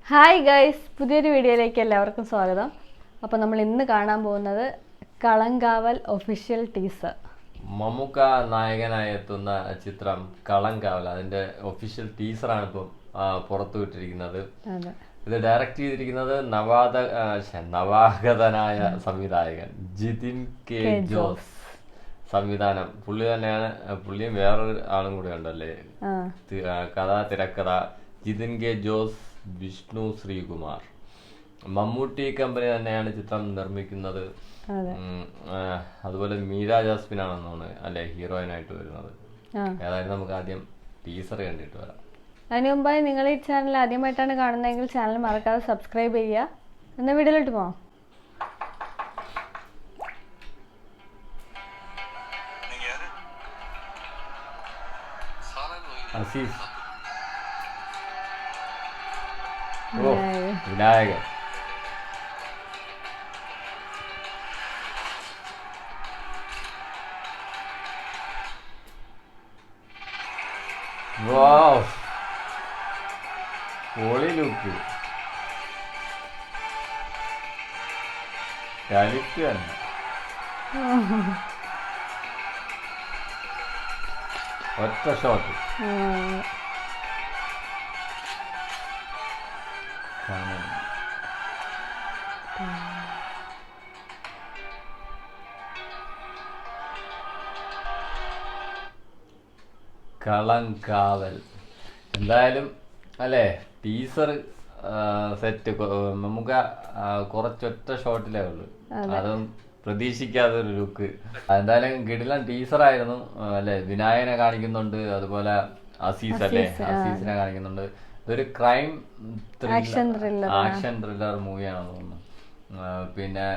Hi guys, പുതിയൊരു വീഡിയോയിലേക്ക് എല്ലാവർക്കും സ്വാഗതം. അപ്പോൾ നമ്മൾ ഇന്ന് കാണാൻ പോകുന്നത് കളങ്കാവൽ ഒഫീഷ്യൽ ടീസർ. മമ്മൂക്ക നായകനായി എത്തുന്ന ചിത്രം കളങ്കാവൽ, അതിന്റെ ഒഫീഷ്യൽ ടീസറാണ് ഇപ്പം പുറത്തുവിട്ടിരിക്കുന്നത്. ഇത് ഡയറക്റ്റ് ചെയ്തിരിക്കുന്നത് നവാഗതനായ സംവിധായകൻ ജിതിൻ കെ ജോസ്. സംവിധാനം പുള്ളി തന്നെയാണ്. പുള്ളിയും വേറൊരു ആളും കൂടെ ഉണ്ടല്ലേ. കഥ തിരക്കഥ ജിതിൻ കെ ജോസ്, വിഷ്ണു ശ്രീകുമാർ. മമ്മൂട്ടി കമ്പനി തന്നെയാണ് ചിത്രം നിർമ്മിക്കുന്നത്. അതുപോലെ മീര ജാസ്മിൻ ആണെന്നാണ് അല്ലെ ഹീറോയിനായിട്ട് വരുന്നത്. ഏതായാലും നമുക്ക് ആദ്യം ടീസർ കണ്ടിട്ട് വരാം. അതിനു മുമ്പായി നിങ്ങൾ ഈ ചാനൽ ആദ്യമായിട്ടാണ് കാണുന്നതെങ്കിൽ ചാനൽ മറക്കാതെ സബ്സ്ക്രൈബ് ചെയ്യുക. എന്ന വീഡിയോയിലോട്ട് പോവാം. അസീസ്, വിനായകൻ, പൊളി ലുക്ക്, കളിക്ക് തന്നെ. ഒറ്റ ഷോട്ട് കളങ്കാവൽ. എന്തായാലും അല്ലേ ടീസർ സെറ്റ്. നമുക്ക് കുറച്ചൊറ്റ ഷോട്ടിലേ ഉള്ളു, അതും പ്രതീക്ഷിക്കാത്ത ഒരു ലുക്ക്. എന്തായാലും കിടിലൻ ടീസറായിരുന്നു അല്ലെ. വിനായകനെ കാണിക്കുന്നുണ്ട്, അതുപോലെ അസീസ് അല്ലേ, അസീസിനെ കാണിക്കുന്നുണ്ട്. ഇതൊരു ക്രൈം ആക്ഷൻ ത്രില്ലർ മൂവിയാണെന്ന് തോന്നുന്നു. പിന്നെ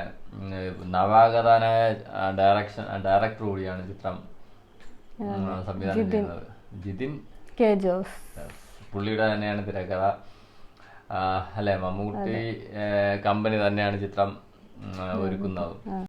നവാഗതനായ ഡയറക്ടർ കൂടിയാണ് ചിത്രം സംവിധാനം ചെയ്യുന്നത് ജിതിൻ കെ ജോസ്. പുള്ളിയുടെ തന്നെയാണ് തിരക്കഥ അല്ലെ. മമ്മൂട്ടി കമ്പനി തന്നെയാണ് ചിത്രം ഒരുക്കുന്നത്.